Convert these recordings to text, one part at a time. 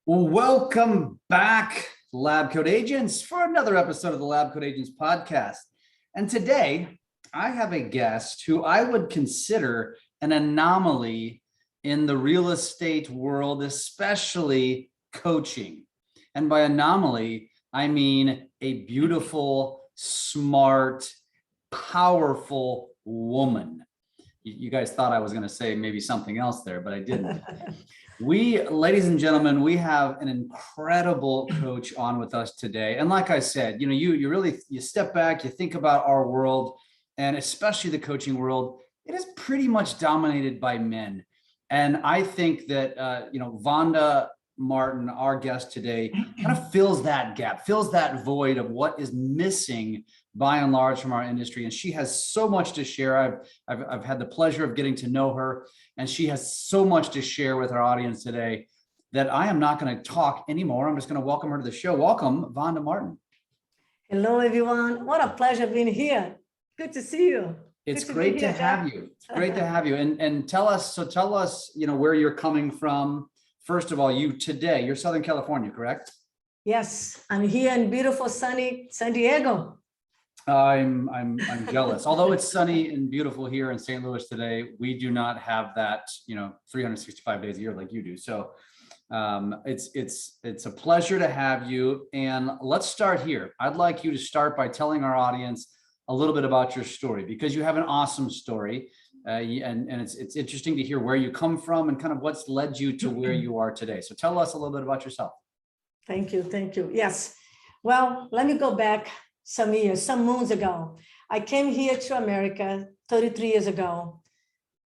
Well, welcome back, Lab Coat Agents, for another episode of the Lab Coat Agents podcast. And today, I have a guest who I would consider an anomaly in the real estate world, especially coaching. And by anomaly, I mean a beautiful, smart, powerful woman. You guys thought I was going to say maybe something else there, but I didn't. Ladies and gentlemen, we have an incredible coach on with us today. And like I said, you really step back, you think about our world, and especially the coaching world, it is pretty much dominated by men. And I think that, Vanda Martin, our guest today, kind of fills that gap, fills that void of what is missing by and large from our industry. And she has so much to share. I've had the pleasure of getting to know her, and she has so much to share with our audience today that I am not going to talk anymore. I'm just going to welcome her to the show. Welcome, Vanda Martin. Hello, everyone. What a pleasure being here. Good to see you. It's great to have you. It's great to have you. And tell us, where you're coming from. First of all, you're Southern California, correct? Yes, I'm here in beautiful, sunny San Diego. I'm jealous. Although it's sunny and beautiful here in St. Louis today, we do not have that, 365 days a year like you do. So it's a pleasure to have you. And let's start here. I'd like you to start by telling our audience a little bit about your story, because you have an awesome story. And it's interesting to hear where you come from and kind of what's led you to where you are today. So tell us a little bit about yourself. Thank you. Yes. Well, let me go back some moons ago. I came here to America 33 years ago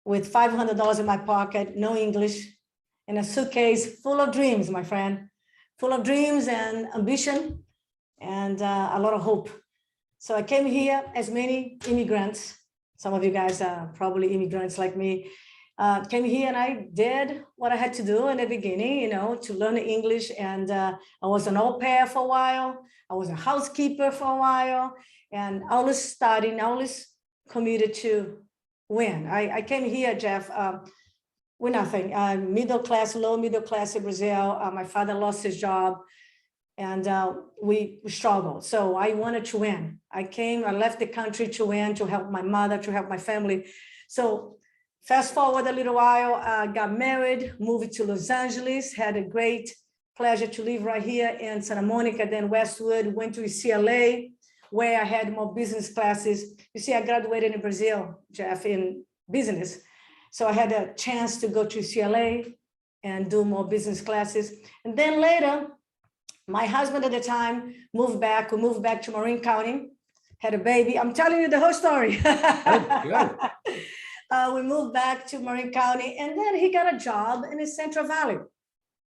with $500 in my pocket, no English, and a suitcase full of dreams, my friend, full of dreams and ambition and a lot of hope. So I came here as many immigrants. Some of you guys are probably immigrants like me. Came here and I did what I had to do in the beginning, to learn English. And I was an au pair for a while. I was a housekeeper for a while, and always studying, always committed to win. I came here, Jeff, with nothing. Low middle class in Brazil. My father lost his job, and we struggled. So I wanted to win. I left the country to win, to help my mother, to help my family. So fast forward a little while, got married, moved to Los Angeles, had a great pleasure to live right here in Santa Monica, then Westwood, went to UCLA, where I had more business classes. You see, I graduated in Brazil, Jeff, in business. So I had a chance to go to UCLA and do more business classes. And then later, my husband at the time moved back. We moved back to Marin County, had a baby. I'm telling you the whole story. Good. We moved back to Marin County, and then he got a job in the Central Valley.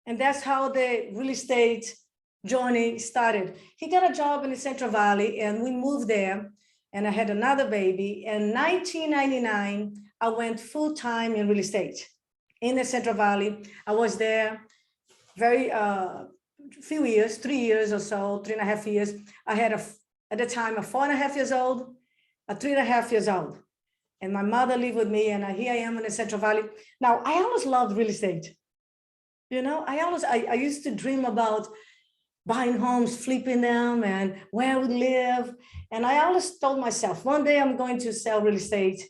And that's how the real estate journey started. He got a job in the Central Valley, and we moved there, and I had another baby. In 1999, I went full-time in real estate in the Central Valley. I was there very few years, 3 years or so, 3.5 years. I had at the time a 4.5 years old, a 3.5 years old. And my mother lived with me, and here I am in the Central Valley. Now, I always loved real estate. I used to dream about buying homes, flipping them, and where I would live. And I always told myself, one day I'm going to sell real estate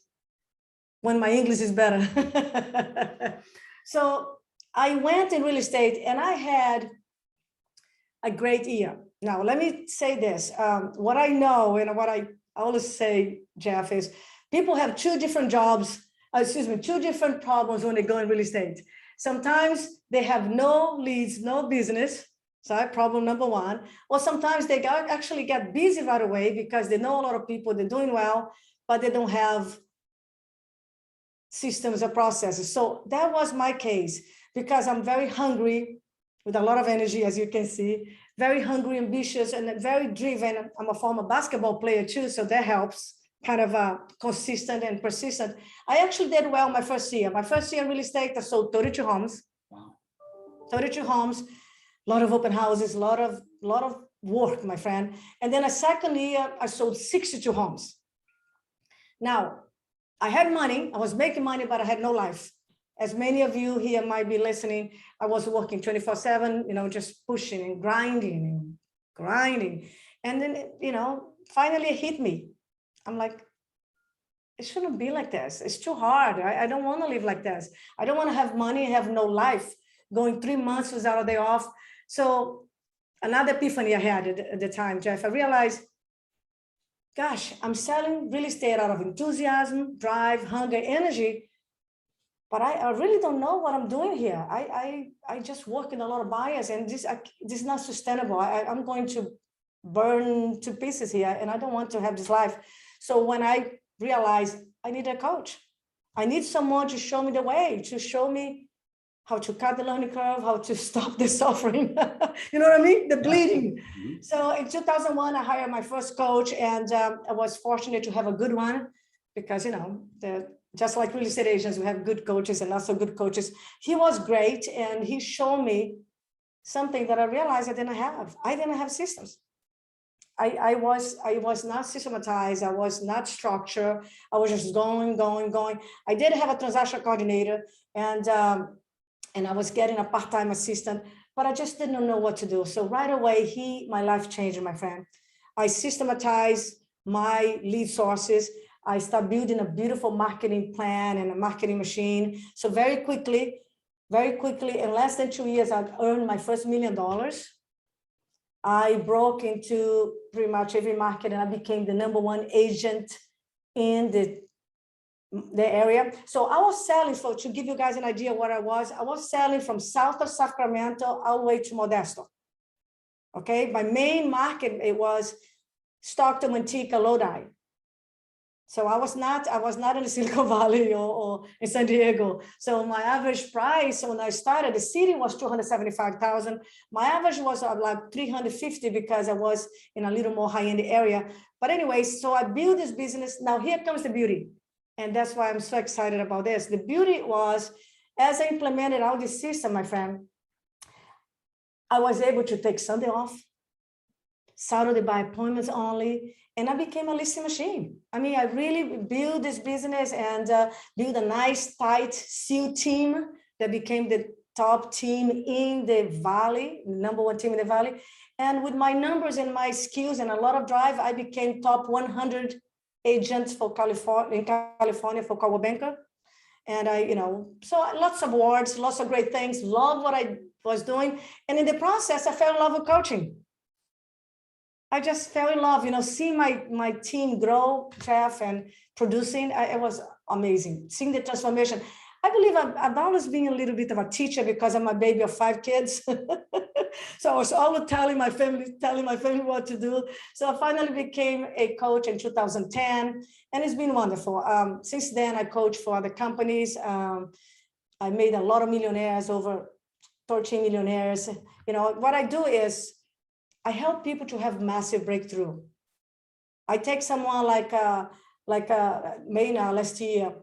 when my English is better. So I went in real estate, and I had a great year. Now, let me say this. What I know and what I always say, Jeff, is people have two different problems when they go in real estate. Sometimes they have no leads, no business. So problem number one. Or sometimes they actually get busy right away because they know a lot of people, they're doing well, but they don't have systems or processes. So that was my case, because I'm very hungry with a lot of energy, as you can see, very hungry, ambitious, and very driven. I'm a former basketball player too, so that helps. Kind of consistent and persistent. I actually did well my first year. My first year in real estate, I sold 32 homes. Wow. 32 homes, a lot of open houses, a lot of work, my friend. And then a second year, I sold 62 homes. Now, I had money, I was making money, but I had no life. As many of you here might be listening, I was working 24/7, just pushing and grinding and grinding. And then, finally it hit me. I'm like, it shouldn't be like this. It's too hard. I don't want to live like this. I don't want to have money, have no life, going 3 months without a day off. So another epiphany I had at the time, Jeff, I realized, gosh, I'm selling real estate out of enthusiasm, drive, hunger, energy, but I really don't know what I'm doing here. I just work in a lot of buyers, and this is not sustainable. I'm going to burn to pieces here, and I don't want to have this life. So when I realized I need a coach, I need someone to show me the way, to show me how to cut the learning curve, how to stop the suffering, you know what I mean? The bleeding. Mm-hmm. So in 2001, I hired my first coach, and I was fortunate to have a good one because, just like real estate agents, we have good coaches and not so good coaches. He was great, and he showed me something that I realized I didn't have. I didn't have systems. I was not systematized. I was not structured. I was just going. I did have a transaction coordinator, and I was getting a part-time assistant, but I just didn't know what to do. So right away, my life changed, my friend. I systematized my lead sources. I started building a beautiful marketing plan and a marketing machine. So very quickly, in less than 2 years, I earned my first $1 million. I broke into pretty much every market, and I became the #1 agent in the area. So I was selling, to give you guys an idea what I was selling from south of Sacramento all the way to Modesto. Okay, my main market, it was Stockton, Manteca, Lodi. So I was not in the Silicon Valley or in San Diego. So my average price when I started, the city was $275,000. My average was like $350 because I was in a little more high-end area. But anyway, so I built this business. Now here comes the beauty. And that's why I'm so excited about this. The beauty was, as I implemented all this system, my friend, I was able to take Sunday off, Saturday by appointments only, and I became a listing machine. I mean, I really built this business and built a nice, tight SEAL team that became the top team in the Valley, #1 team in the Valley. And with my numbers and my skills and a lot of drive, I became top 100 agents for California for Coldwell Banker. And so lots of awards, lots of great things, love what I was doing. And in the process, I fell in love with coaching. I just fell in love, seeing my team grow, Jeff, and producing. It was amazing, seeing the transformation. I believe I've always been a little bit of a teacher because I'm a baby of 5 kids. So I was always telling my family what to do. So I finally became a coach in 2010, and it's been wonderful. Since then, I coach for other companies. I made a lot of millionaires, over 13 millionaires. What I do is I help people to have massive breakthrough. I take someone like Mayna last year.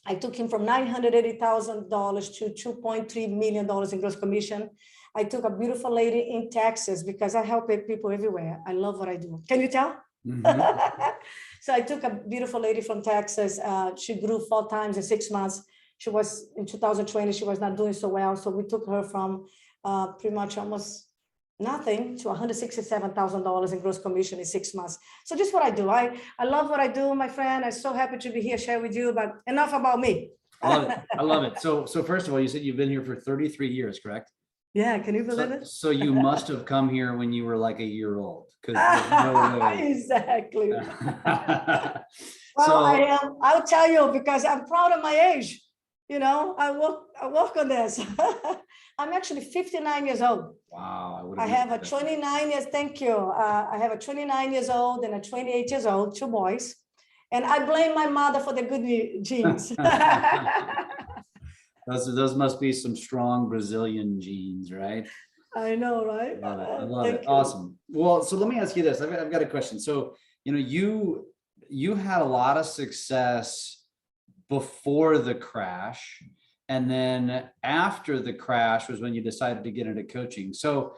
I took him from $980,000 to $2.3 million in gross commission. I took a beautiful lady in Texas because I help people everywhere. I love what I do. Can you tell? Mm-hmm. So I took a beautiful lady from Texas. She grew 4 times in 6 months. She was in 2020, she was not doing so well. So we took her from pretty much almost nothing to $167,000 in gross commission in 6 months. So just what I do. I love what I do, my friend. I'm so happy to be here, share with you, but enough about me. I love it. So first of all, you said you've been here for 33 years, correct? Yeah, can you believe it? So you must have come here when you were like a year old. No way. Exactly. Well, I'll tell you because I'm proud of my age. I work on this. I'm actually 59 years old. Wow. I have a 29 years, thank you. I have a 29 years old and a 28 years old, 2 boys. And I blame my mother for the good genes. Those must be some strong Brazilian genes, right? I know, right? I love it. Awesome. Well, so let me ask you this. I've got a question. So, you had a lot of success before the crash, and then after the crash was when you decided to get into coaching. So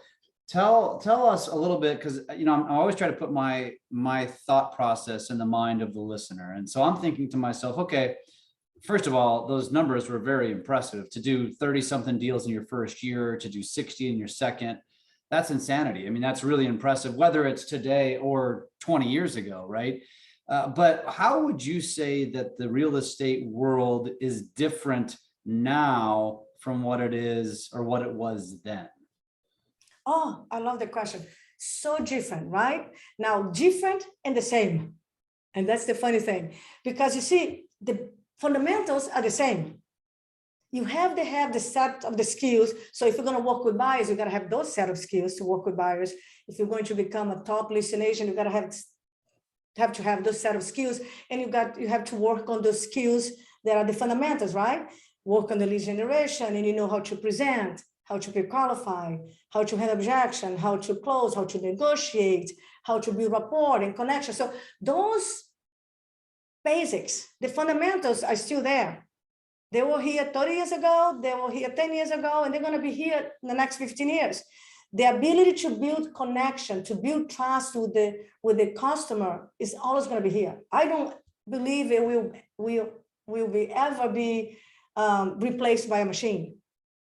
tell us a little bit, because I always try to put my thought process in the mind of the listener. And so I'm thinking to myself, okay, first of all, those numbers were very impressive. To do 30 something deals in your first year, to do 60 in your second, that's insanity. I mean, that's really impressive, whether it's today or 20 years ago, right? But how would you say that the real estate world is different now from what it is or what it was then? Oh, I love the question. So different, right? Now, different and the same. And that's the funny thing, because you see, the fundamentals are the same. You have to have the set of the skills. So if you're going to work with buyers, you got to have those set of skills to work with buyers. If you're going to become a top listing agent, you got to have those set of skills, and you have to work on those skills that are the fundamentals, right? Work on the lead generation, and you know how to present, how to pre-qualify, how to handle objection, how to close, how to negotiate, how to build rapport and connection. So those basics, the fundamentals are still there. They were here 30 years ago, they were here 10 years ago, and they're going to be here in the next 15 years. The ability to build connection, to build trust with the customer is always going to be here. I don't believe it will ever be replaced by a machine.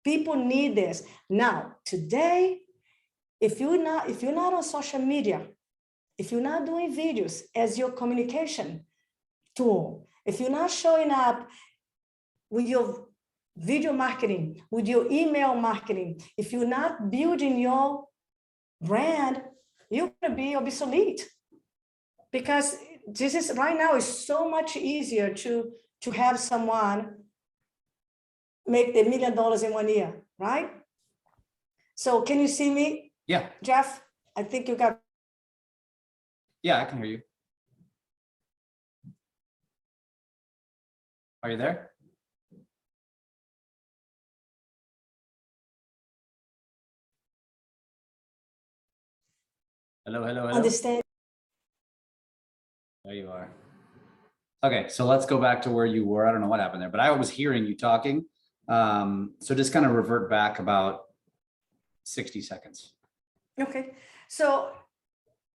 People need this. Now, today, if you're not on social media, if you're not doing videos as your communication tool, if you're not showing up with your video marketing, with your email marketing, if you're not building your brand, you're going to be obsolete. Because this is right now is so much easier to have someone make the $1 million in 1 year, right? So can you see me? Yeah. Jeff, I think you got. Yeah, I can hear you. Are you there? Hello, hello, hello. Understand. There you are. Okay, so let's go back to where you were. I don't know what happened there, but I was hearing you talking. So just kind of revert back about 60 seconds. Okay, so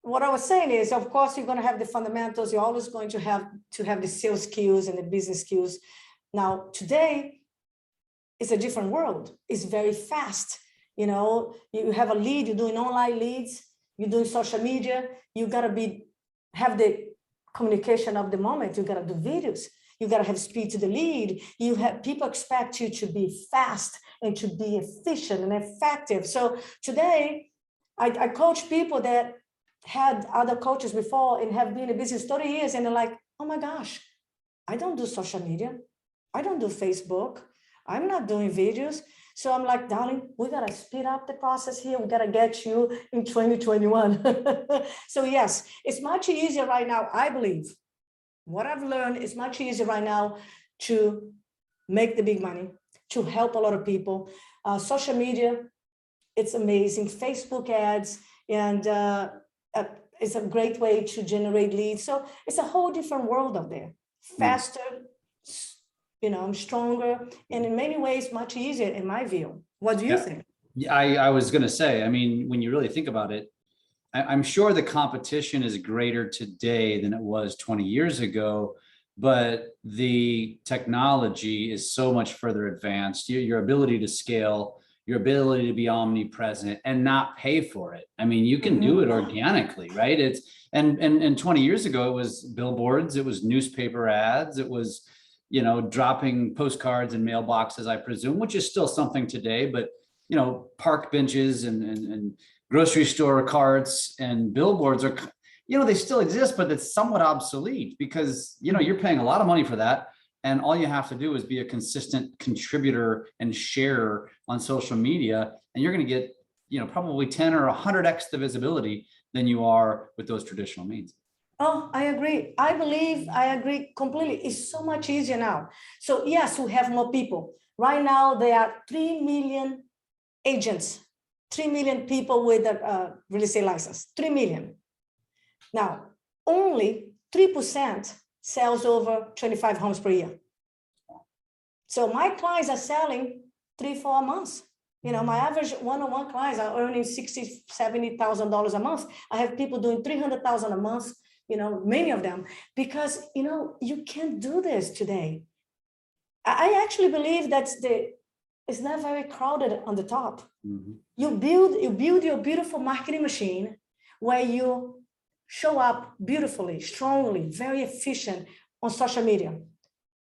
what I was saying is, of course, you're going to have the fundamentals. You're always going to have the sales skills and the business skills. Now, today is a different world. It's very fast. You know, you have a lead, you're doing online leads, you're doing social media. You got to have the communication of the moment. You got to do videos. You got to have speed to the lead. People expect you to be fast and to be efficient and effective. So today, I coach people that had other coaches before and have been in business 30 years, and they're like, oh my gosh, I don't do social media. I don't do Facebook. I'm not doing videos. So I'm like, darling, we got to speed up the process here. We got to get you in 2021. So yes, it's much easier right now, I believe. What I've learned is much easier right now to make the big money, to help a lot of people. Social media, it's amazing. Facebook ads, and it's a great way to generate leads. So it's a whole different world out there. Faster, stronger, and in many ways, much easier in my view. What do you think? Yeah, I was going to say, I mean, when you really think about it, I'm sure the competition is greater today than it was 20 years ago, but the technology is so much further advanced. Your ability to scale, your ability to be omnipresent and not pay for it. I mean, you can do it organically, right? And 20 years ago, it was billboards, it was newspaper ads, it was, dropping postcards in mailboxes, I presume, which is still something today, but, park benches and grocery store carts and billboards are, they still exist, but it's somewhat obsolete because, you're paying a lot of money for that. And all you have to do is be a consistent contributor and sharer on social media. And you're going to get, probably 10 or 100x the visibility than you are with those traditional means. Oh, I agree. I agree completely. It's so much easier now. So yes, we have more people. Right now, there are 3 million agents, 3 million people with a real estate license, 3 million. Now, only 3% sells over 25 homes per year. So my clients are selling 3-4 months. My average one-on-one clients are earning $60,000, $70,000 a month. I have people doing $300,000 a month, many of them, because, you can't do this today. I actually believe it's not very crowded on the top. Mhm. You build your beautiful marketing machine where you show up beautifully, strongly, very efficient on social media.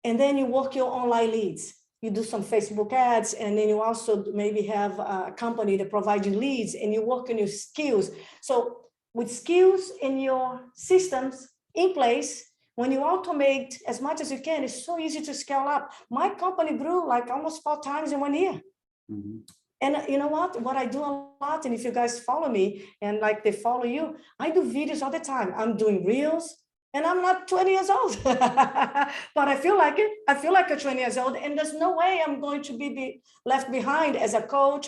And then you work your online leads. You do some Facebook ads, and then you also maybe have a company that provides you leads, and you work on your skills. So with skills in your systems in place, when you automate as much as you can, it's so easy to scale up. My company grew like almost 4 times in 1 year. Mhm. And you know what I do a lot, and if you guys follow me and like they follow you, I do videos all the time. I'm doing reels, and I'm not 20 years old, but I feel like it. I feel like I'm 20 years old, and there's no way I'm going to be left behind as a coach.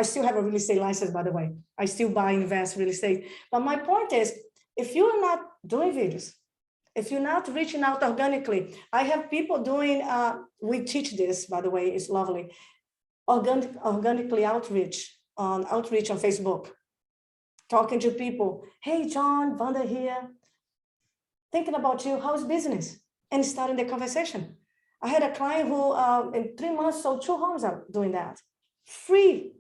I still have a real estate license, by the way. I still buy, invest real estate. But my point is, if you're not doing videos, if you're not reaching out organically, I have people doing, we teach this, by the way, it's lovely. Organically outreach on Facebook, talking to people. Hey, John, Vanda here. Thinking about you, how's business? And starting the conversation. I had a client who in 3 months sold 2 homes out doing that. Free.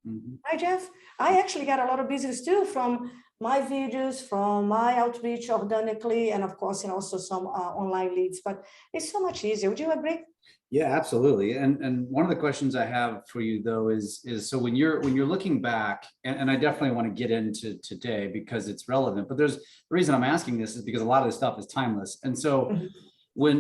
Mhm. Right, Jeff? I actually got a lot of business too from my videos, from my outreach organically, and of course, and also some online leads, but it's so much easier. Would you agree? Yeah, absolutely. And one of the questions I have for you though is so when you're looking back, and I definitely want to get into today because it's relevant, but the reason I'm asking this is because a lot of this stuff is timeless. And so Mhm. when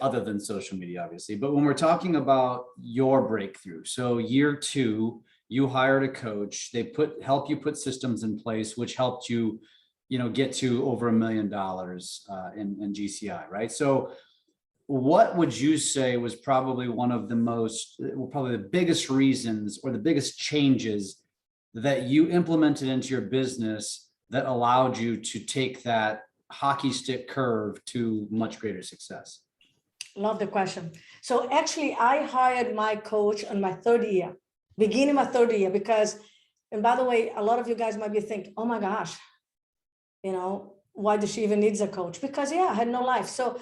other than social media, obviously, but when we're talking about your breakthrough, so year 2, you hired a coach, they help you put systems in place, which helped you, get to over $1 million in GCI, right? So what would you say was probably probably the biggest reasons or the biggest changes that you implemented into your business that allowed you to take that hockey stick curve to much greater success? Love the question. So actually, I hired my coach on my 3rd year, beginning my 3rd year, because, and by the way, a lot of you guys might be thinking, oh my gosh, why does she even needs a coach? Because I had no life. So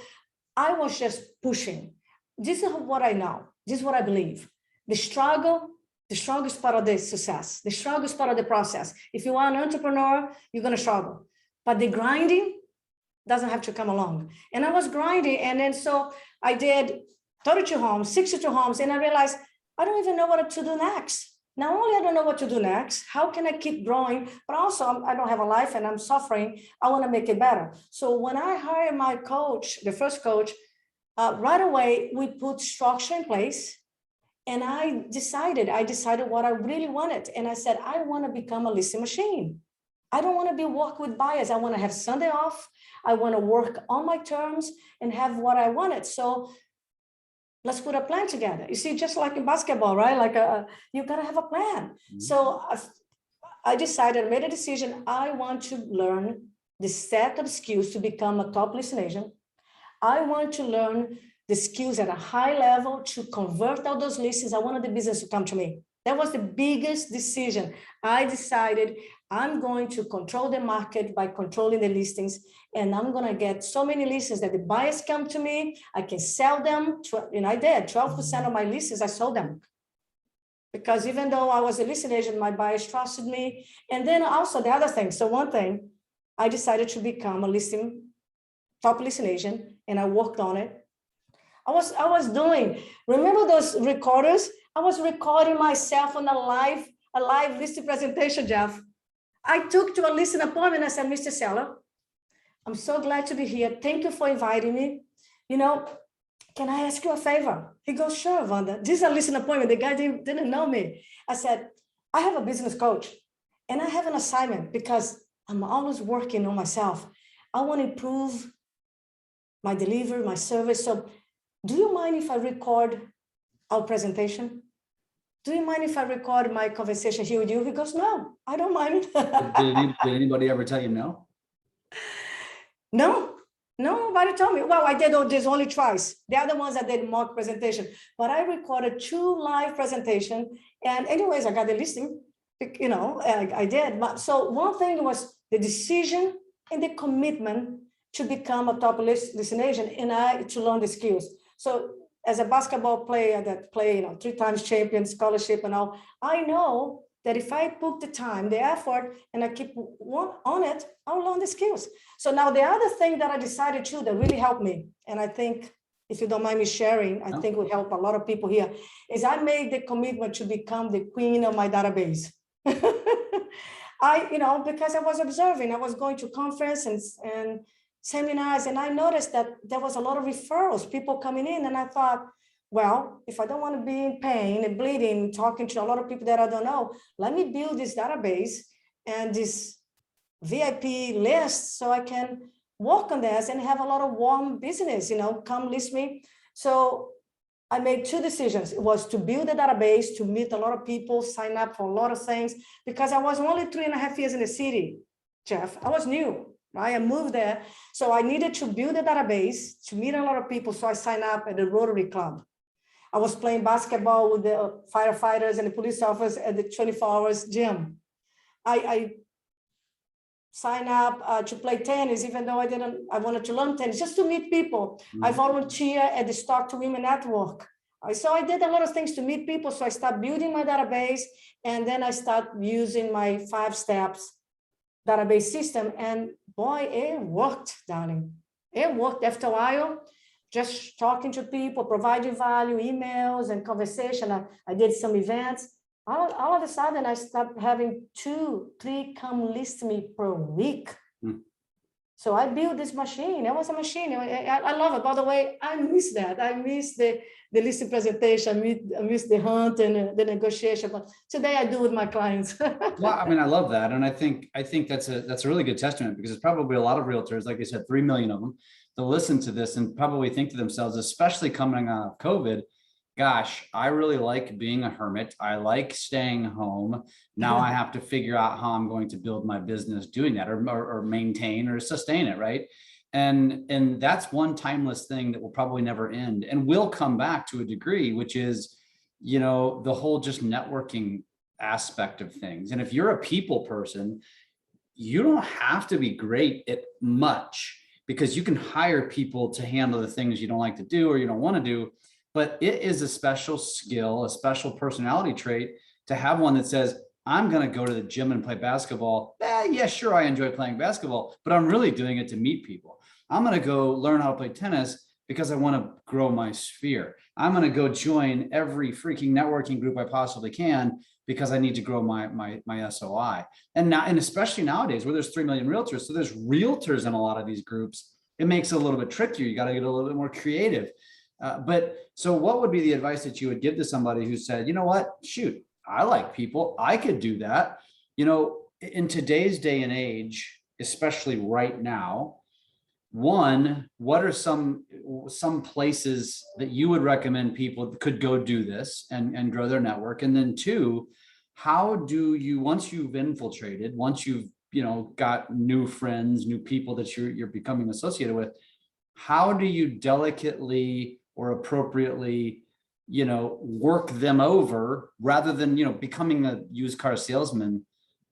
I was just pushing. This is what I know. This is what I believe. The strongest part of the success, the strongest part of the process. If you are an entrepreneur, you're going to struggle. But the grinding doesn't have to come along. And I was grinding. And then so I did 32 homes, 62 homes. And I realized I don't even know what to do next. Not only I don't know what to do next, how can I keep growing, but also I don't have a life and I'm suffering. I want to make it better. So when I hired my coach, the first coach, right away, we put structure in place. And I decided what I really wanted. And I said, I want to become a listing machine. I don't want to be work with buyers. I want to have Sunday off. I want to work on my terms and have what I wanted. So let's put a plan together. You see, just like in basketball, right? Like you gotta have a plan. Mhm. So I decided, made a decision. I want to learn the set of skills to become a top listing agent. I want to learn the skills at a high level to convert all those listings. I wanted the business to come to me. That was the biggest decision. I decided I'm going to control the market by controlling the listings, and I'm going to get so many listings that the buyers come to me. I can sell them. And I did 12% of my listings. I sold them because even though I was a listing agent, my buyers trusted me. And then also the other thing. So one thing, I decided to become a top listing agent, and I worked on it. I was doing, remember those recorders? I was recording myself on a live listing presentation, Jeff. I took to a listing appointment. I said, Mr. Seller, I'm so glad to be here. Thank you for inviting me. Can I ask you a favor? He goes, sure, Vanda. This is a listing appointment. The guy didn't know me. I said, I have a business coach and I have an assignment because I'm always working on myself. I want to improve my delivery, my service. So do you mind if I record our presentation? Do you mind if I record my conversation here with you? He goes, no, I don't mind. Did anybody ever tell you no? No, nobody told me. Well, I did this only twice. The other ones I did mock presentation, but I recorded 2 live presentation. And anyways, I got the listing, I did. But so one thing was the decision and the commitment to become a top listing agent and to learn the skills. So as a basketball player that play, 3 times champion, scholarship and all, I know that if I put the time, the effort, and I keep on it, I'll learn the skills. So now the other thing that I decided to that really helped me, and I think if you don't mind me sharing, I think will help a lot of people here, is I made the commitment to become the queen of my database. Because I was observing, I was going to conferences and seminars, and I noticed that there was a lot of referrals, people coming in, and I thought, well, if I don't want to be in pain and bleeding, talking to a lot of people that I don't know, let me build this database and this VIP list so I can work on this and have a lot of warm business, come list me. So I made 2 decisions. It was to build a database, to meet a lot of people, sign up for a lot of things, because I was only 3.5 years in the city, Jeff. I was new, right? I moved there. So I needed to build a database to meet a lot of people. So I signed up at the Rotary Club. I was playing basketball with the firefighters and the police officers at the 24 hours gym. I signed up to play tennis, even though I wanted to learn tennis, just to meet people. I volunteer at the Start to Women Network. So I did a lot of things to meet people. So I started building my database, and then I start using my 5 steps database system. And boy, it worked, darling. It worked after a while. Just talking to people, providing value, emails and conversation. I did some events. All of a sudden, I started having 2, 3 come list me per week. So I built this machine. It was a machine. I love it. By the way, I miss that. I miss the listing presentation. I miss the hunt and the negotiation. But today I do with my clients. Well, I mean, I love that. And I think that's a really good testament, because it's probably a lot of realtors, like I said, 3 million of them, to listen to this and probably think to themselves, especially coming out of COVID, gosh, I really like being a hermit. I like staying home. Now I have to figure out how I'm going to build my business doing that, or maintain or sustain it, right? And that's one timeless thing that will probably never end and will come back to a degree, which is, the whole just networking aspect of things. And if you're a people person, you don't have to be great at much, because you can hire people to handle the things you don't like to do or you don't want to do. But it is a special skill, a special personality trait to have one that says, I'm going to go to the gym and play basketball. Yeah, sure, I enjoy playing basketball, but I'm really doing it to meet people. I'm going to go learn how to play tennis because I want to grow my sphere. I'm going to go join every freaking networking group I possibly can because I need to grow my SOI. And especially nowadays where there's 3 million realtors, so there's realtors in a lot of these groups, it makes it a little bit trickier. You got to get a little bit more creative. But so what would be the advice that you would give to somebody who said, you know what, shoot, I like people, I could do that. In today's day and age, especially right now, one, what are some places that you would recommend people could go do this and grow their network? And then 2, how do you, once you've infiltrated, once you've, got new friends, new people that you're becoming associated with, how do you delicately or appropriately, work them over rather than, becoming a used car salesman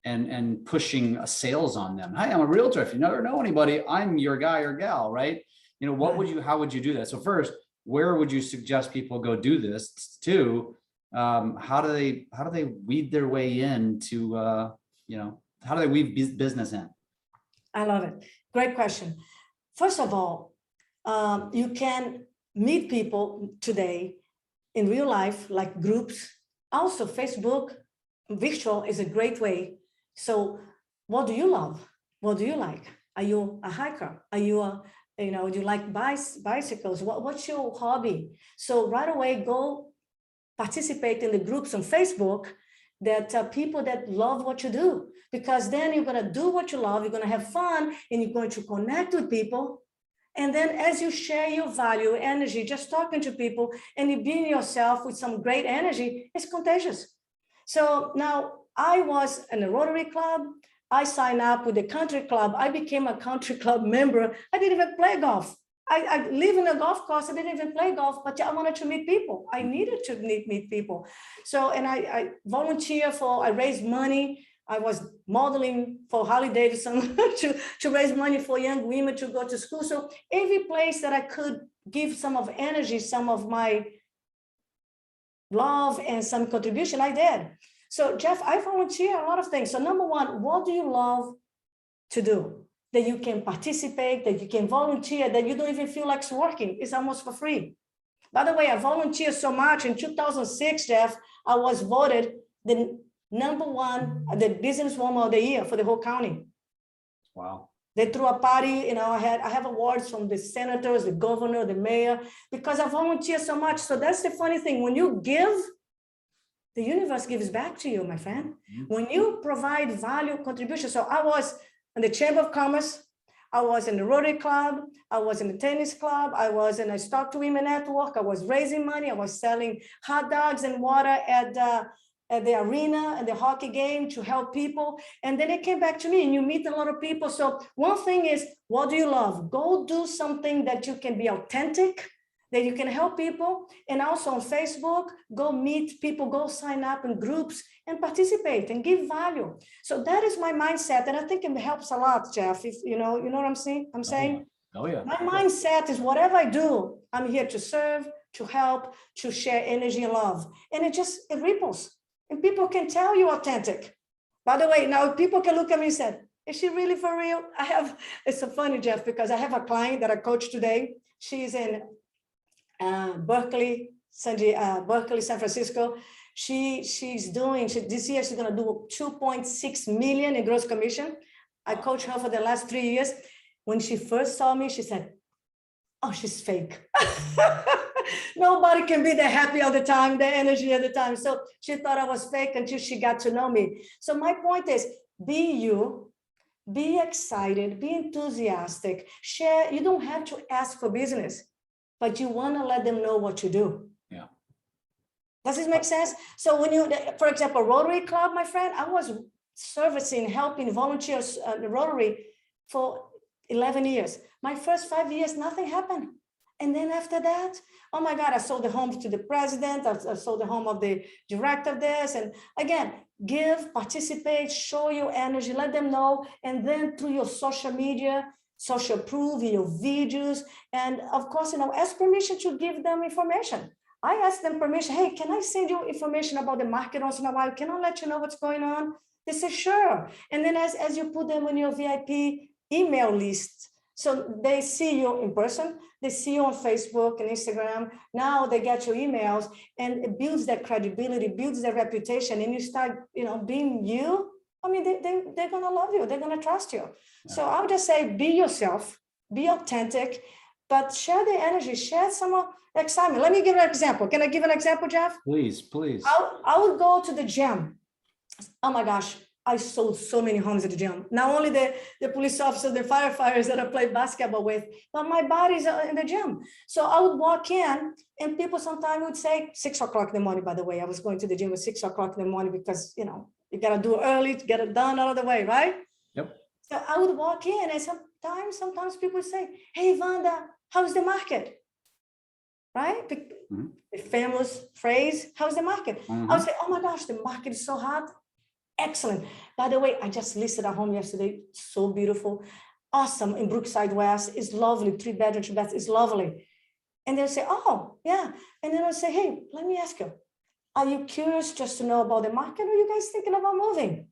and pushing a sales on them? Hi, I'm a realtor. If you never know anybody, I'm your guy or gal, right? How would you do that? So first, where would you suggest people go do this? 2, how do they weed their way into, how do they weave business in? I love it. Great question. First of all, you can meet people today in real life, like groups. Also, Facebook virtual is a great way. So what do you love? What do you like? Are you a hiker? Are you do you like bicycles? What's your hobby? So right away, go participate in the groups on Facebook that people that love what you do, because then you're going to do what you love, you're going to have fun, and you're going to connect with people. And then as you share your value, energy, just talking to people and you being yourself with some great energy, it's contagious. So now I was in a Rotary Club. I signed up with the country club. I became a country club member. I didn't even play golf. I live in a golf course. I didn't even play golf, but I wanted to meet people. I needed to meet people. So, and I volunteer I raised money. I was modeling for Harley Davidson, to raise money for young women to go to school. So every place that I could give some of energy, some of my love and some contribution, I did. So Jeff, I volunteer a lot of things. So number one, what do you love to do that you can participate, that you can volunteer, that you don't even feel like working? It's almost for free. By the way, I volunteer so much. In 2006, Jeff, I was voted the number one, the businesswoman of the year for the whole county. Wow. They threw a party, I have awards from the senators, the governor, the mayor, because I volunteer so much. So that's the funny thing. When you give, the universe gives back to you, my friend. Mm-hmm. When you provide value contribution. So I was in the Chamber of Commerce, I was in the Rotary Club, I was in the tennis club, I was in a Stock to Women network, I was raising money, I was selling hot dogs and water at the arena and the hockey game to help people. And then it came back to me, and you meet a lot of people. So one thing is, what do you love? Go do something that you can be authentic, that you can help people. And also on Facebook, go meet people, go sign up in groups and participate and give value. So that is my mindset. And I think it helps a lot, Jeff. If you know what I'm saying? Oh yeah. My mindset is whatever I do, I'm here to serve, to help, to share energy and love. And it ripples. And people can tell you're authentic. By the way, now people can look at me and say, is she really for real? It's so funny, Jeff, because I have a client that I coach today. She's in Berkeley, San Francisco. This year she's gonna do 2.6 million in gross commission. I coached her for the last 3 years. When she first saw me, she said, oh, she's fake. Nobody can be that happy all the time, the energy all the time. So she thought I was fake until she got to know me. So my point is, be you, be excited, be enthusiastic, share. You don't have to ask for business, but you want to let them know what you do. Yeah. Does this make sense? So when you, for example, Rotary Club, my friend, I was servicing, helping volunteers at Rotary for 11 years. My first 5 years, nothing happened. And then after that, oh my God, I sold the home to the president. I sold the home of the director of this. And again, give, participate, show your energy, let them know. And then through your social media, social proof, your videos. And of course, ask permission to give them information. I asked them permission. Hey, can I send you information about the market once in a while? Can I let you know what's going on? They say, sure. And then as you put them on your VIP email list, so they see you in person, they see you on Facebook and Instagram. Now they get your emails, and it builds their credibility, builds their reputation, and you start, being you. I mean, they're gonna love you. They're gonna trust you. Yeah. So I would just say, be yourself, be authentic, but share the energy, share some excitement. Let me give an example. Can I give an example, Jeff? Please, please. I would go to the gym. Oh my gosh. I sold so many homes at the gym. Not only the police officers, the firefighters that I played basketball with, but my body's in the gym. So I would walk in, and people sometimes would say 6 o'clock in the morning, by the way. I was going to the gym at 6 o'clock in the morning because, you got to do it early to get it done out of the way, right? Yep. So I would walk in, and sometimes people would say, hey, Vanda, how's the market? Right? Mm-hmm. The famous phrase, how's the market? Mm-hmm. I would say, oh my gosh, the market is so hot. Excellent. By the way, I just listed a home yesterday. So beautiful. Awesome. In Brookside West. It's lovely. 3-bedroom, 2-bath. It's lovely. And they'll say, oh, yeah. And then I'll say, hey, let me ask you, are you curious just to know about the market, or are you guys thinking about moving?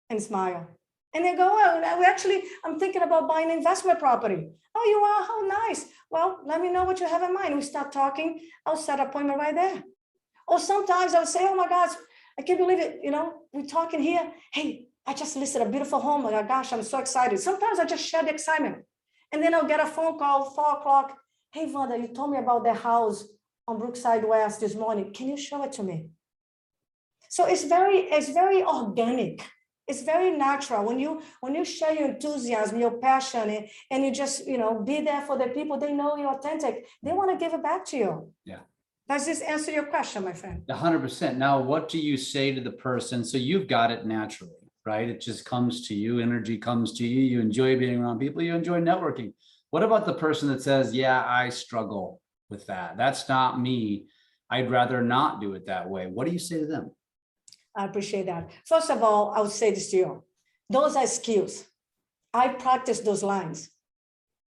And smile. And they go, well, I'm thinking about buying investment property. Oh, you are? How nice. Well, let me know what you have in mind. We start talking. I'll set an appointment right there. Or sometimes I'll say, oh my gosh, I can't believe it. We're talking here. Hey, I just listed a beautiful home. Oh my gosh, I'm so excited. Sometimes I just share the excitement. And then I'll get a phone call, 4 o'clock. Hey, Vanda, you told me about the house on Brookside West this morning. Can you show it to me? So it's very organic. It's very natural. When you share your enthusiasm, your passion, and you just, be there for the people, they know you're authentic. They want to give it back to you. Yeah. Does this answer your question, my friend? 100%. Now, what do you say to the person? So you've got it naturally, right? It just comes to you. Energy comes to you. You enjoy being around people. You enjoy networking. What about the person that says, yeah, I struggle with that. That's not me. I'd rather not do it that way. What do you say to them? I appreciate that. First of all, I would say this to you. Those are skills. I practice those lines.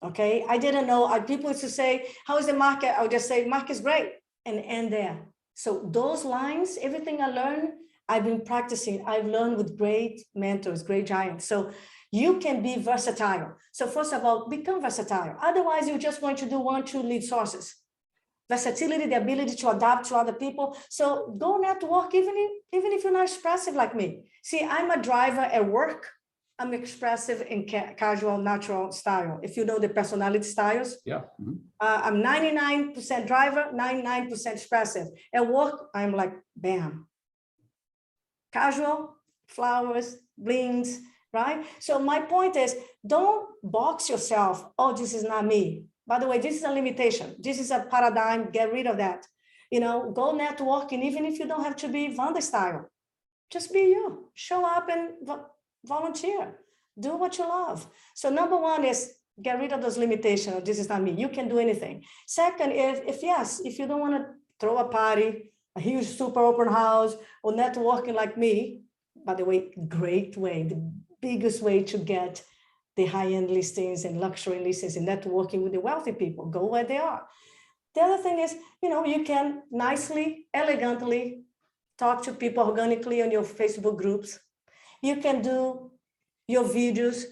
Okay. I didn't know. People used to say, how is the market? I would just say, market's great, and end there. So those lines, everything I learned, I've been practicing. I've learned with great mentors, great giants. So you can be versatile. So first of all, become versatile. Otherwise, you're just going to do 1, 2 lead sources. Versatility, the ability to adapt to other people. So go network, even if you're not expressive like me. See, I'm a driver at work. I'm expressive in casual, natural style. If you know the personality styles. Yeah. I'm 99% driver, 99% expressive. At work, I'm like, bam. Casual, flowers, blings, right? So my point is, don't box yourself. Oh, this is not me. By the way, this is a limitation. This is a paradigm. Get rid of that. Go networking, even if you don't have to be Vanda style. Just be you. Show up and volunteer. Do what you love. So number one is get rid of those limitations. This is not me. You can do anything. Second, if you don't want to throw a party, a huge super open house, or networking like me, by the way, great way, the biggest way to get the high-end listings and luxury listings and networking with the wealthy people. Go where they are. The other thing is, you can nicely, elegantly talk to people organically on your Facebook groups. You can do your videos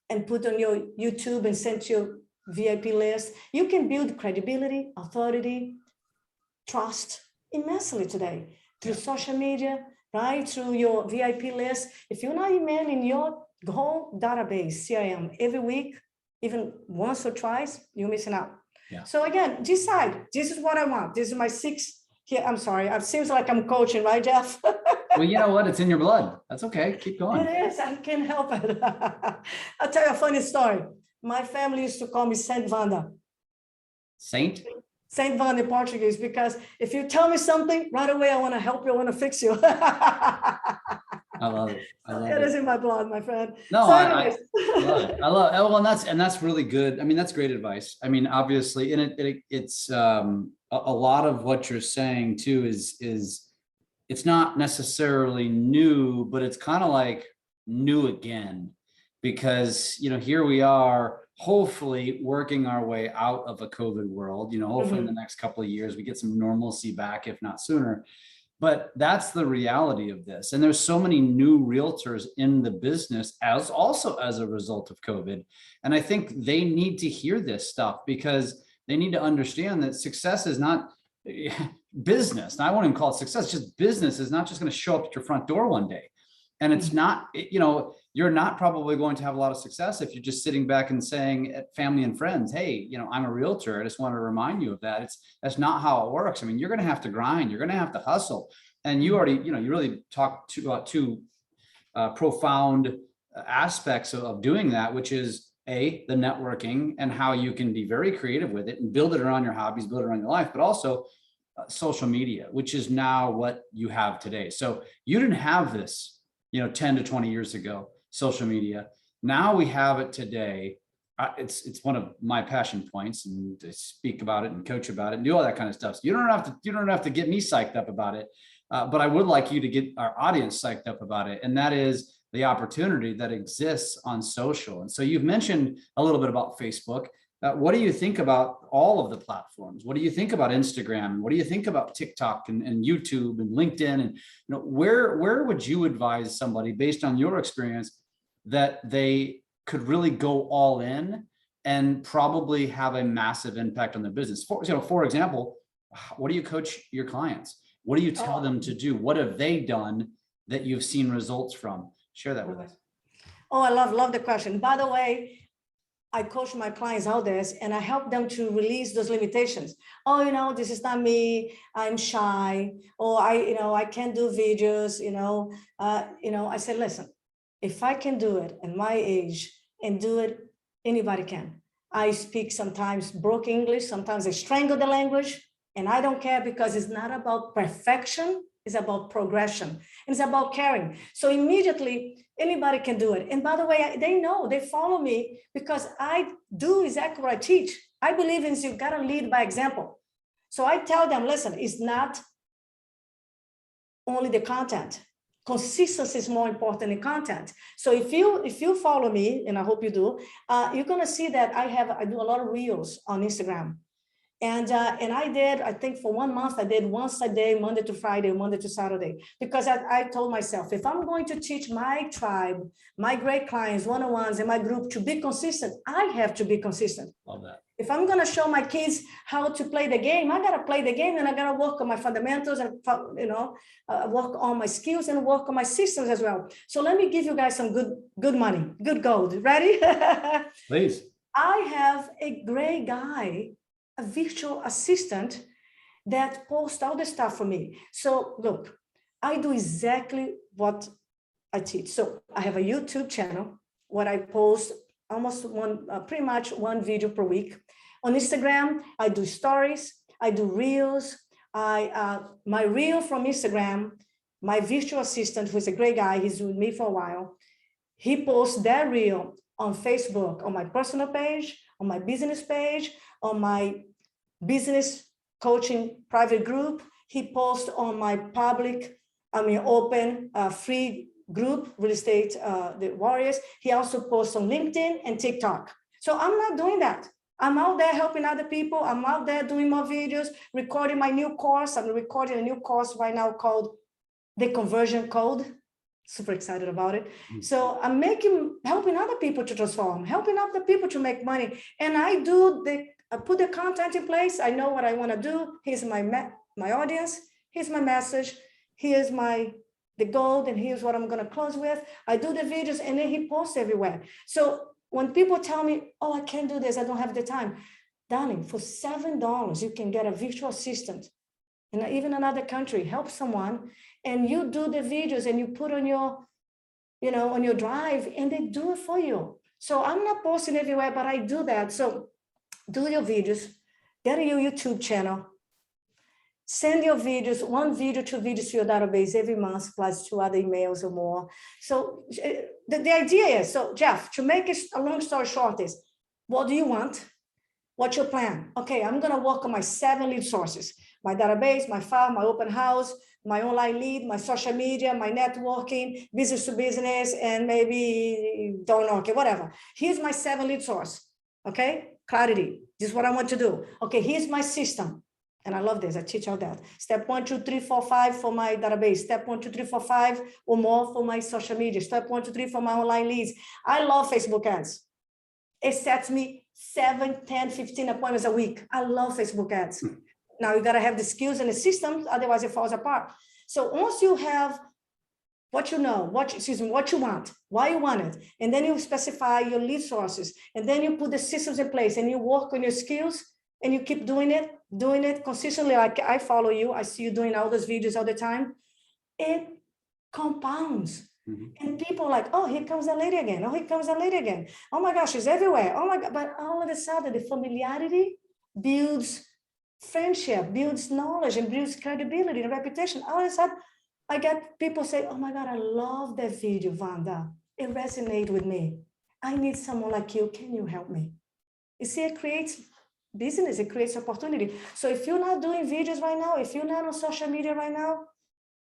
and put on your YouTube and send to your VIP list. You can build credibility, authority, trust immensely today through social media, right? Through your VIP list. If you're not emailing your whole database, CRM, every week, even once or twice, you're missing out. Yeah. So again, decide, this is what I want. This is my 6. Here, I'm sorry. It seems like I'm coaching, right, Jeff? Well, you know what? It's in your blood. That's okay. Keep going. It is. I can't help it. I'll tell you a funny story. My family used to call me Saint Vanda. Saint? Saint Vanda in Portuguese, because if you tell me something, right away, I want to help you. I want to fix you. I love it. It is in my blood, my friend. No, So I love it. I love it. Well, and that's really good. I mean, that's great advice. I mean, obviously, and it's a lot of what you're saying too is it's not necessarily new, but it's kind of like new again, because here we are, hopefully working our way out of a COVID world. Hopefully in the next couple of years we get some normalcy back, if not sooner. But that's the reality of this. And there's so many new realtors in the business as a result of COVID. And I think they need to hear this stuff, because they need to understand that success is not business. And I won't even call it success. Just business is not just going to show up at your front door one day. And it's not, you're not probably going to have a lot of success if you're just sitting back and saying at family and friends, hey, I'm a realtor. I just want to remind you of that. That's not how it works. I mean, you're going to have to grind. You're going to have to hustle. And you already, you really talked about two profound aspects of doing that, which is the networking and how you can be very creative with it and build it around your hobbies, build it around your life, but also social media, which is now what you have today. So you didn't have this 10 to 20 years ago, social media. Now we have it today. It's one of my passion points, and to speak about it and coach about it and do all that kind of stuff. So you don't have to get me psyched up about it, but I would like you to get our audience psyched up about it. And that is the opportunity that exists on social. And so you've mentioned a little bit about Facebook. What do you think about all of the platforms? What do you think about Instagram? What do you think about TikTok and YouTube and LinkedIn? And where would you advise somebody, based on your experience, that they could really go all in and probably have a massive impact on their business? For example, what do you coach your clients? What do you tell them to do? What have they done that you've seen results from? Share that with us. Oh, I love the question. By the way, I coach my clients out there and I help them to release those limitations. Oh, this is not me. I'm shy. Or I can't do videos. I said, listen, if I can do it at my age and do it, anybody can. I speak sometimes broken English. Sometimes I strangle the language, and I don't care, because it's not about perfection. It's about progression, and it's about caring. So immediately anybody can do it. And by the way, they follow me because I do exactly what I teach. I believe in you've got to lead by example. So I tell them, listen, it's not only the content. consistency is more important than content. So if you follow me, and I hope you do, you're gonna see that I do a lot of reels on Instagram. And I think for 1 month, I did once a day, Monday to Friday, Monday to Saturday, because I told myself, if I'm going to teach my tribe, my great clients, one-on-ones in my group to be consistent, I have to be consistent. Love that. If I'm going to show my kids how to play the game, I got to play the game, and I got to work on my fundamentals and, work on my skills and work on my systems as well. So let me give you guys some good money, good gold. Ready? Please. I have a great guy, a virtual assistant that posts all the stuff for me. So look, I do exactly what I teach. So I have a YouTube channel where I post almost pretty much one video per week. On Instagram, I do stories, I do reels. My reel from Instagram, my virtual assistant, who's a great guy, he's with me for a while. He posts that reel on Facebook, on my personal page, on my business page, on my business coaching private group. He posts on my open free group, Real Estate the Warriors. He also posts on LinkedIn and TikTok. So I'm not doing that. I'm out there helping other people. I'm out there doing more videos, recording my new course. I'm recording a new course right now called The Conversion Code. Super excited about it. So I'm helping other people to transform, helping other people to make money. And I put the content in place. I know what I want to do. Here's my audience. Here's my message. Here's the goal, and here's what I'm going to close with. I do the videos, and then he posts everywhere. So when people tell me, oh, I can't do this, I don't have the time. Darling, for $7, you can get a virtual assistant in even another country, help someone, and you do the videos and you put on your, on your drive, and they do it for you. So I'm not posting everywhere, but I do that. So do your videos, get a YouTube channel, send your videos, 1 video, 2 videos to your database every month, plus 2 other emails or more. So the idea is, so Jeff, to make it a long story short is, what do you want? What's your plan? Okay, I'm going to work on my 7 lead sources, my database, my file, my open house, my online lead, my social media, my networking, business to business, and maybe don't know, okay, whatever. Here's my 7 lead source. Okay, clarity. This is what I want to do. Okay, here's my system. And I love this. I teach all that. Step 1, 2, 3, 4, 5 for my database. Step 1, 2, 3, 4, 5 or more for my social media. Step 1, 2, 3 for my online leads. I love Facebook ads. It sets me 7, 10, 15 appointments a week. I love Facebook ads. Now you got to have the skills and the systems, otherwise it falls apart. So once you have what you know, what you want, why you want it, and then you specify your lead sources, and then you put the systems in place, and you work on your skills, and you keep doing it consistently. Like I follow you, I see you doing all those videos all the time. It compounds. And people are like, oh, here comes that lady again. Oh, here comes that lady again. Oh my gosh, she's everywhere. Oh my God. But all of a sudden, the familiarity builds friendship, builds knowledge, and builds credibility and reputation. All of a sudden, I get people say, oh my God, I love that video, Vanda. It resonates with me. I need someone like you. Can you help me? You see, it creates business, it creates opportunity. So if you're not doing videos right now, if you're not on social media right now,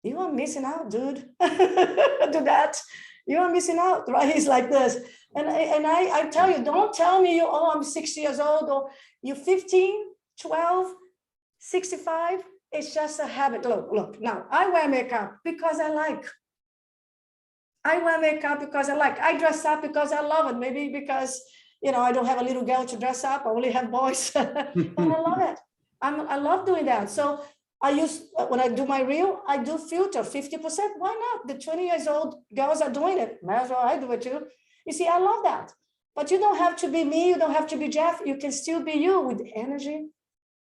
you are missing out, dude. Do that. You are missing out, right? It's like this. And I tell you, don't tell me I'm 60 years old, or you're 15, 12, 65. It's just a habit. Look, now I wear makeup because I like. I wear makeup because I like. I dress up because I love it. Maybe because, I don't have a little girl to dress up. I only have boys, but I love it. I love doing that. So when I do my reel, I do filter 50%. Why not? The 20 years old girls are doing it. Might as well I do it too. You see, I love that. But you don't have to be me. You don't have to be Jeff. You can still be you with energy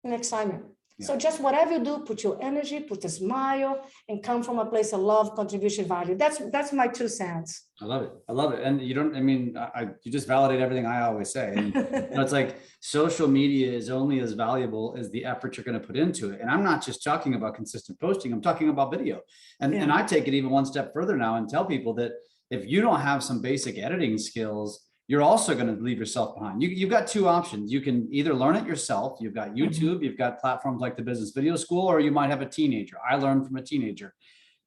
and excitement. Yeah. So just whatever you do, put your energy, put a smile, and come from a place of love, contribution, value. That's my 2 cents. I love it. I love it. And you just validate everything I always say. And it's like social media is only as valuable as the effort you're going to put into it. And I'm not just talking about consistent posting. I'm talking about video. And I take it even one step further now and tell people that if you don't have some basic editing skills, you're also going to leave yourself behind. You've got 2 options. You can either learn it yourself. You've got YouTube, you've got platforms like the Business Video School, or you might have a teenager. I learned from a teenager.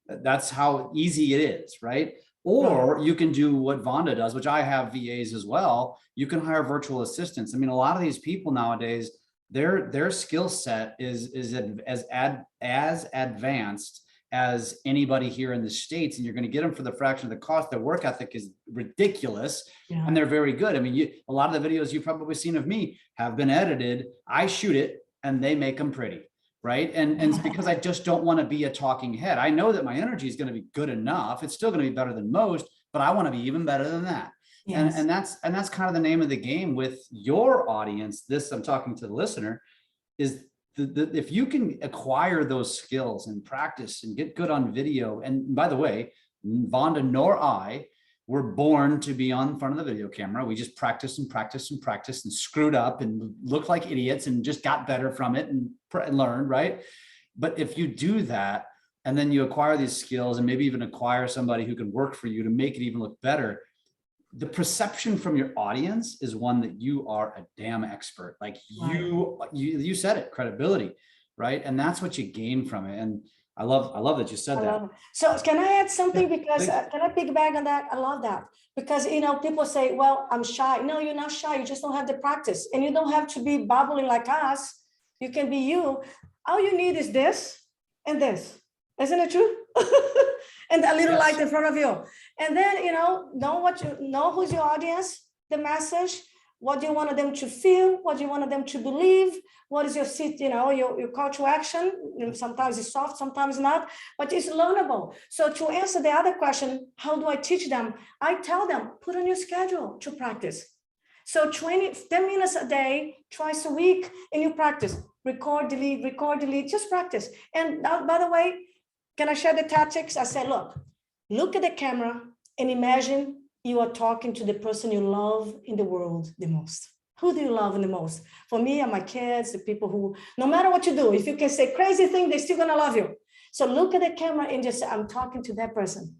That's how easy it is, right? Or you can do what Vanda does, which I have VAs as well. You can hire virtual assistants. I mean, a lot of these people nowadays, their skill set is as advanced as anybody here in the States, and you're going to get them for the fraction of the cost. Their work ethic is ridiculous, and they're very good. I mean, a lot of the videos you've probably seen of me have been edited. I shoot it and they make them pretty. Right. And it's because I just don't want to be a talking head. I know that my energy is going to be good enough. It's still going to be better than most, but I want to be even better than that. Yes. And that's kind of the name of the game with your audience. This, I'm talking to the listener, is if you can acquire those skills and practice and get good on video. And by the way, Vanda nor I were born to be on front of the video camera. We just practiced and practiced and practiced and screwed up and looked like idiots and just got better from it and learned, right? But if you do that, and then you acquire these skills and maybe even acquire somebody who can work for you to make it even look better, the perception from your audience is one that you are a damn expert. Like you said it, credibility, right? And that's what you gain from it. And I love that you said that. So can I add something? Because can I piggyback on that? I love that. Because, people say, well, I'm shy. No, you're not shy. You just don't have the practice. And you don't have to be bubbling like us. You can be you. All you need is this and this. Isn't it true? And a little light in front of you. And then, know who's your audience, the message. What do you want them to feel? What do you want them to believe? What is your your call to action? Sometimes it's soft, sometimes not, but it's learnable. So to answer the other question, how do I teach them? I tell them, put on your schedule to practice. So 10 minutes a day, twice a week, and you practice. Record, delete, just practice. And by the way, can I share the tactics? I say, look at the camera and imagine you are talking to the person you love in the world the most. Who do you love the most? For me and my kids, the people who, no matter what you do, if you can say crazy thing, they're still gonna love you. So look at the camera and just say, I'm talking to that person.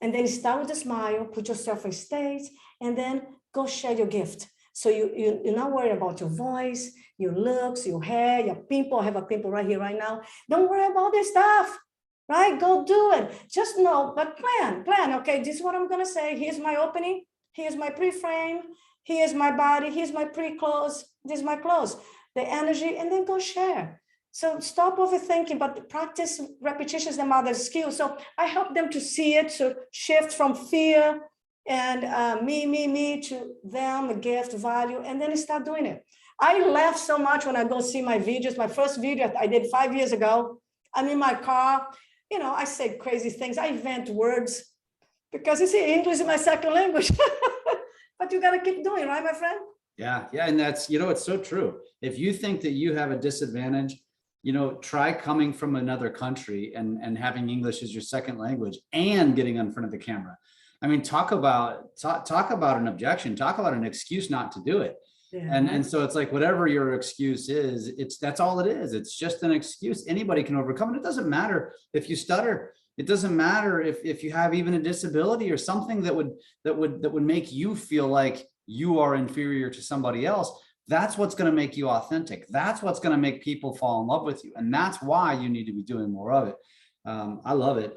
And then start with a smile, put yourself on stage, and then go share your gift. So you're not worried about your voice, your looks, your hair, your pimple. I have a pimple right here, right now. Don't worry about this stuff. Right? Go do it. Just know, but plan. Okay, this is what I'm going to say. Here's my opening. Here's my pre-frame. Here's my body. Here's my pre-close. This is my close. The energy, and then go share. So stop overthinking, but practice repetition is the mother's skill. So I help them to see it, to shift from fear and me to them, gift, value, and then start doing it. I laugh so much when I go see my videos. My first video I did 5 years ago. I'm in my car. I say crazy things. I invent words because English is my second language. But you got to keep doing, right, my friend? Yeah. And that's, it's so true. If you think that you have a disadvantage, try coming from another country and having English as your second language and getting in front of the camera. I mean, talk about an objection, talk about an excuse not to do it. Yeah. And so it's like, whatever your excuse is, that's all it is. It's just an excuse. Anybody can overcome it. It doesn't matter if you stutter. It doesn't matter if you have even a disability or something that would make you feel like you are inferior to somebody else. That's what's going to make you authentic. That's what's going to make people fall in love with you. And that's why you need to be doing more of it. I love it.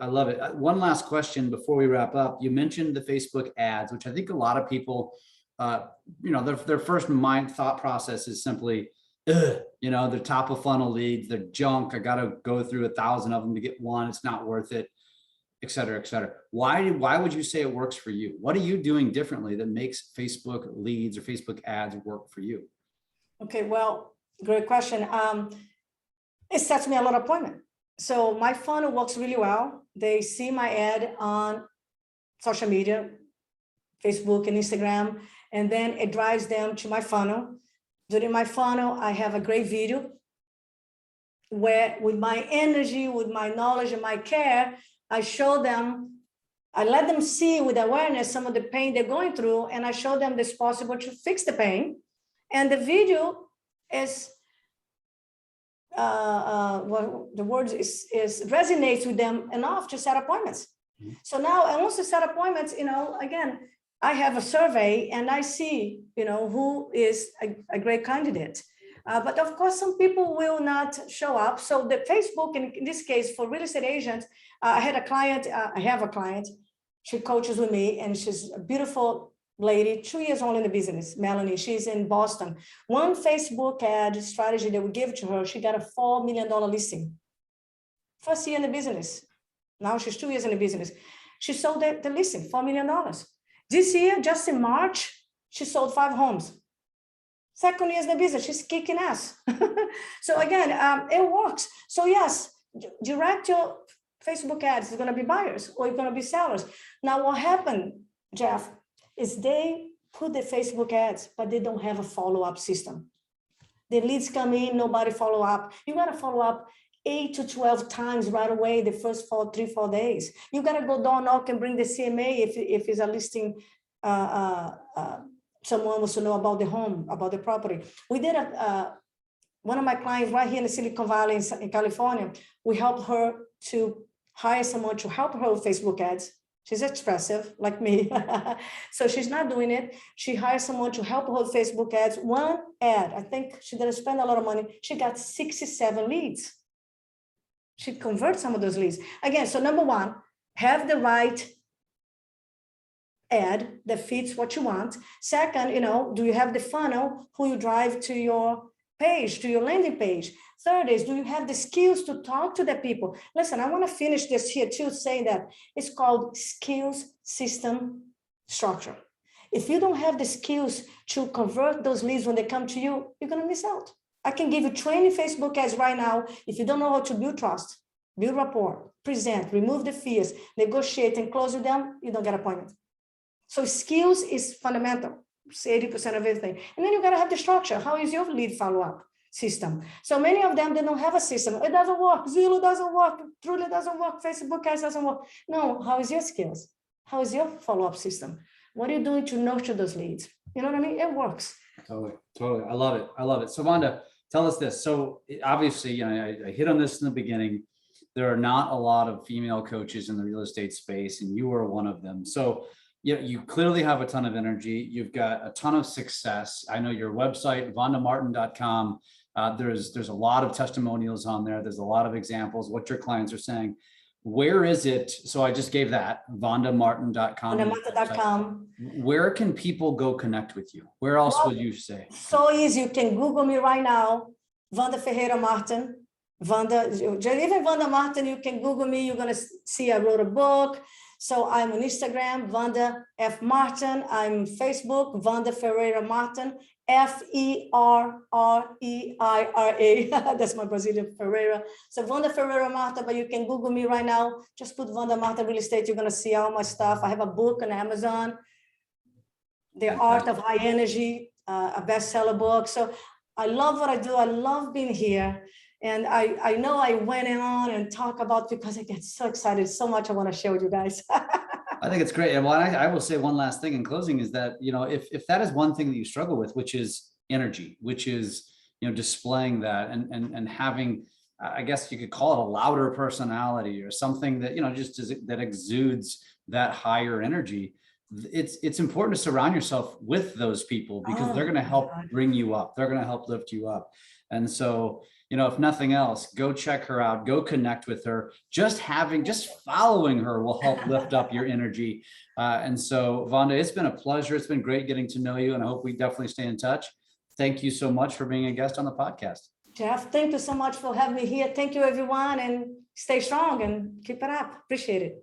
One last question before we wrap up. You mentioned the Facebook ads, which I think a lot of people, their first thought process is simply, they're top of funnel leads, they're junk. I got to go through 1,000 of them to get one. It's not worth it, et cetera, et cetera. Why would you say it works for you? What are you doing differently that makes Facebook leads or Facebook ads work for you? Okay, well, great question. It sets me a lot of appointment. So my funnel works really well. They see my ad on social media, Facebook and Instagram, and then it drives them to my funnel. During my funnel, I have a great video where with my energy, with my knowledge and my care, I show them, I let them see with awareness some of the pain they're going through, and I show them it's possible to fix the pain. And the video is, the word is resonates with them enough to set appointments. Mm-hmm. So now I want to set appointments, again, I have a survey and I see, who is a great candidate. But of course, some people will not show up. So the Facebook, in this case, for real estate agents, I have a client, she coaches with me, and she's a beautiful lady, 2 years old in the business, Melanie. She's in Boston. One Facebook ad strategy that we gave to her, she got a $4 million listing. First year in the business. Now she's 2 years in the business. She sold the listing, $4 million. This year, just in March, she sold 5 homes. Second year in the business, she's kicking ass. So again, it works. So yes, direct your Facebook ads is going to be buyers or you're going to be sellers. Now, what happened, Jeff, is they put the Facebook ads, but they don't have a follow-up system. The leads come in, nobody follow up. You got to follow up 8 to 12 times right away the first 4 days. You got to go door knock and bring the CMA if it's a listing. Someone wants to know about the home, about the property. We did one of my clients right here in the Silicon Valley in California. We helped her to hire someone to help her with Facebook ads. She's expressive like me. So she's not doing it. She hired someone to help her with Facebook ads. One ad, I think she didn't spend a lot of money. She got 67 leads. She converts some of those leads. Again, so number one, have the right ad that fits what you want. Second, do you have the funnel who you drive to your page, to your landing page? Third is, do you have the skills to talk to the people? Listen, I want to finish this here too, saying that it's called skills system structure. If you don't have the skills to convert those leads when they come to you, you're going to miss out. I can give you 20 Facebook ads right now. If you don't know how to build trust, build rapport, present, remove the fears, negotiate and close with them, you don't get appointment. So skills is fundamental. It's 80% of everything. And then you got to have the structure. How is your lead follow-up system? So many of them, they don't have a system. It doesn't work. Zillow doesn't work. Truly doesn't work. Facebook ads doesn't work. No, how is your skills? How is your follow-up system? What are you doing to nurture those leads? You know what I mean? It works. Totally. I love it. So Vanda, tell us this. So obviously, I hit on this in the beginning. There are not a lot of female coaches in the real estate space, and you are one of them. So you clearly have a ton of energy. You've got a ton of success. I know your website, vandamartin.com. There's a lot of testimonials on there. There's a lot of examples, what your clients are saying. Where is it? So I just gave that, vandamartin.com. Vandamartin.com. Where can people go connect with you? Where else would you say? So easy. You can Google me right now, Vanda Ferreira Martin. Even Vanda Martin, you can Google me. You're going to see I wrote a book. So I'm on Instagram, Vanda F. Martin. I'm on Facebook, Vanda Ferreira Martin, Ferreira. That's my Brazilian Ferreira. So Vanda Ferreira Martin, but you can Google me right now. Just put Vanda Martin Real Estate. You're going to see all my stuff. I have a book on Amazon, The Art of High Energy, a bestseller book. So I love what I do. I love being here. And I know I went on and talk about because I get so excited, so much I want to share with you guys. I think it's great. And well, I will say one last thing in closing is that, if that is one thing that you struggle with, which is energy, which is, displaying that and having, I guess you could call it a louder personality or something that, that exudes that higher energy. It's important to surround yourself with those people because they're going to help bring you up. They're going to help lift you up. And so, if nothing else, go check her out, go connect with her. Just following her will help lift up your energy. And so, Vanda, it's been a pleasure. It's been great getting to know you, and I hope we definitely stay in touch. Thank you so much for being a guest on the podcast. Jeff, thank you so much for having me here. Thank you, everyone, and stay strong and keep it up. Appreciate it.